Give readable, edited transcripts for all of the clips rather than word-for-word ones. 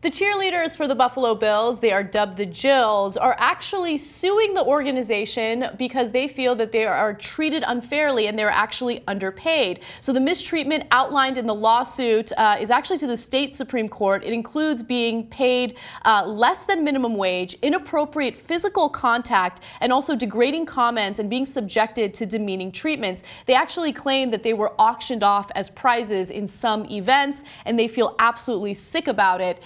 The cheerleaders for the Buffalo Bills, they are dubbed the Jills, are actually suing the organization because they feel that they are treated unfairly and they're actually underpaid. So the mistreatment outlined in the lawsuit is actually to the state Supreme Court. It includes being paid less than minimum wage, inappropriate physical contact, and also degrading comments and being subjected to demeaning treatments. They actually claim that they were auctioned off as prizes in some events, and they feel absolutely sick about it.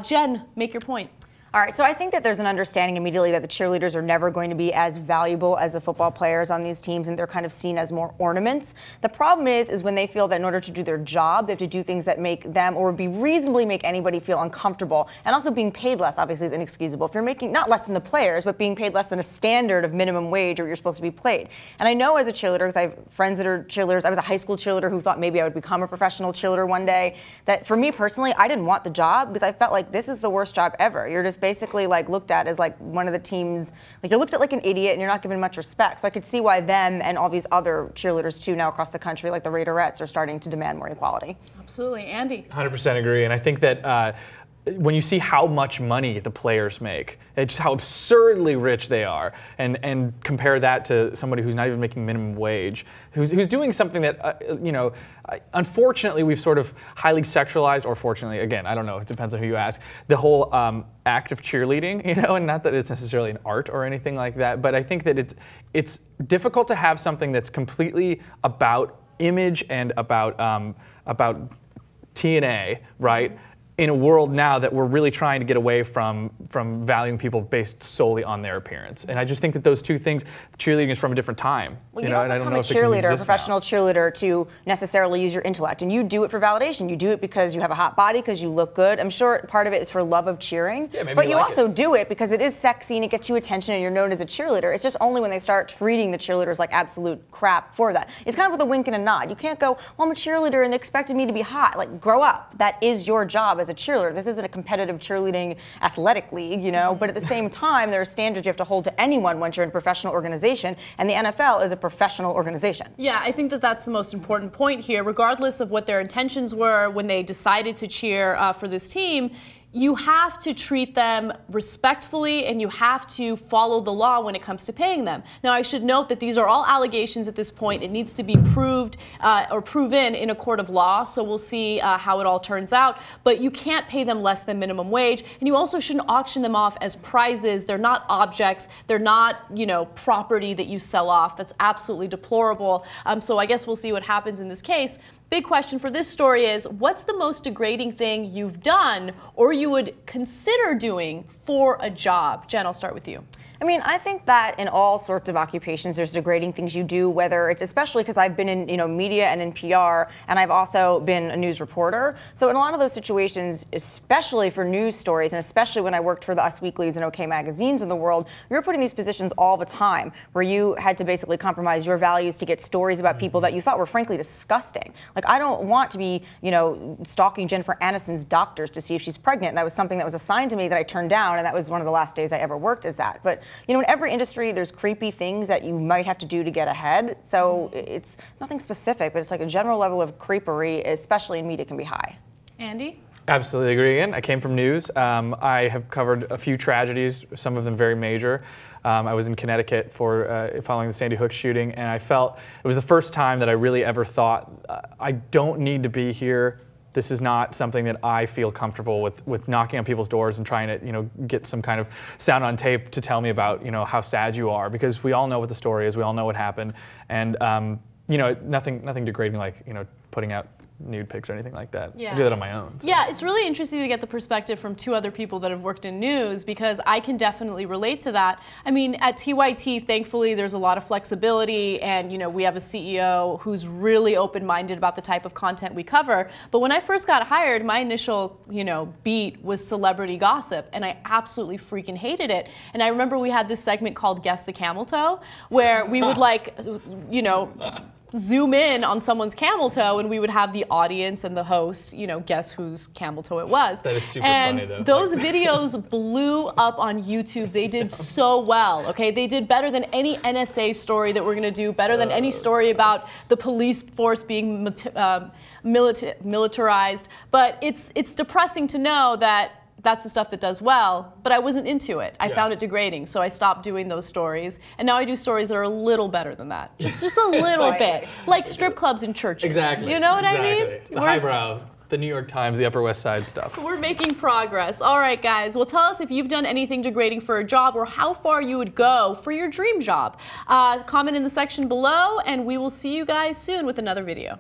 Jen, make your point. All right, so I think that there's an understanding immediately that the cheerleaders are never going to be as valuable as the football players on these teams, and they're kind of seen as more ornaments. The problem is when they feel that in order to do their job, they have to do things that make them or be reasonably make anybody feel uncomfortable. And also being paid less, obviously, is inexcusable. If you're making not less than the players, but being paid less than a standard of minimum wage or you're supposed to be paid. And I know as a cheerleader, because I have friends that are cheerleaders, I was a high school cheerleader who thought maybe I would become a professional cheerleader one day, that for me personally, I didn't want the job because I felt like this is the worst job ever. You're just basically like looked at as like one of the teams, like you're looked at like an idiot and you're not given much respect. So I could see why them and all these other cheerleaders too now across the country, like the Raiderettes, are starting to demand more equality. Absolutely. Andy? 100% agree. And I think that when you see how much money the players make, it's how absurdly rich they are, and compare that to somebody who's not even making minimum wage, who's doing something that, unfortunately we've sort of highly sexualized, or fortunately, again, I don't know, it depends on who you ask, the whole act of cheerleading, and not that it's necessarily an art or anything like that, but I think that it's difficult to have something that's completely about image and about TNA, right? In a world now that we're really trying to get away from valuing people based solely on their appearance. And I just think that those two things, cheerleading is from a different time. Well, you don't become a cheerleader, a professional cheerleader, to necessarily use your intellect. And you do it for validation. You do it because you have a hot body, because you look good. I'm sure part of it is for love of cheering. Yeah, maybe but you also do it because it is sexy and it gets you attention and you're known as a cheerleader. It's just only when they start treating the cheerleaders like absolute crap for that. It's kind of with a wink and a nod. You can't go, well, I'm a cheerleader and they expected me to be hot. Like, grow up. That is your job as a cheerleader. This isn't a competitive cheerleading athletic league, but at the same time, there are standards you have to hold to anyone once you're in a professional organization, and the NFL is a professional organization. Yeah, I think that that's the most important point here. Regardless of what their intentions were when they decided to cheer for this team, you have to treat them respectfully and you have to follow the law when it comes to paying them. Now, I should note that these are all allegations at this point. It needs to be proved or proven in a court of law, so we'll see how it all turns out. But you can't pay them less than minimum wage, and you also shouldn't auction them off as prizes. They're not objects. They're not, property that you sell off. That's absolutely deplorable. So I guess we'll see what happens in this case. Big question for this story is, what's the most degrading thing you've done or you would consider doing for a job? Jen, I'll start with you. I mean, I think that in all sorts of occupations, there's degrading things you do, whether it's, especially because I've been in, media and in PR, and I've also been a news reporter. So in a lot of those situations, especially for news stories, and especially when I worked for the Us Weeklies and OK magazines in the world, we were put in these positions all the time where you had to basically compromise your values to get stories about people that you thought were frankly disgusting. Like, I don't want to be, stalking Jennifer Aniston's doctors to see if she's pregnant. That was something that was assigned to me that I turned down, and that was one of the last days I ever worked as that. But in every industry, there's creepy things that you might have to do to get ahead. So it's nothing specific, but it's like a general level of creepery, especially in media, can be high. Andy? Absolutely agree again. I came from news. I have covered a few tragedies, some of them very major. I was in Connecticut for following the Sandy Hook shooting, and I felt it was the first time that I really ever thought, I don't need to be here. This is not something that I feel comfortable with knocking on people's doors and trying to, get some kind of sound on tape to tell me about, how sad you are, because we all know what the story is, we all know what happened, and nothing degrading like, putting out nude pics or anything like that. Yeah. I do that on my own. So. Yeah, it's really interesting to get the perspective from two other people that have worked in news, because I can definitely relate to that. I mean, at TYT, thankfully, there's a lot of flexibility, and we have a CEO who's really open-minded about the type of content we cover. But when I first got hired, my initial, beat was celebrity gossip, and I absolutely freaking hated it. And I remember we had this segment called Guess the Camel Toe, where we would zoom in on someone's camel toe, and we would have the audience and the host, guess whose camel toe it was. That is super funny, though. And those videos blew up on YouTube. They did so well, okay? They did better than any NSA story that we're gonna do, better than any story about the police force being militarized. But it's depressing to know that that's the stuff that does well, but I wasn't into it. I found it degrading, so I stopped doing those stories. And now I do stories that are a little better than that. Just a little bit. Like strip clubs and churches. Exactly. You know what I mean? The highbrow, the New York Times, the Upper West Side stuff. We're making progress. All right, guys. Well, tell us if you've done anything degrading for a job or how far you would go for your dream job. Comment in the section below, and we will see you guys soon with another video.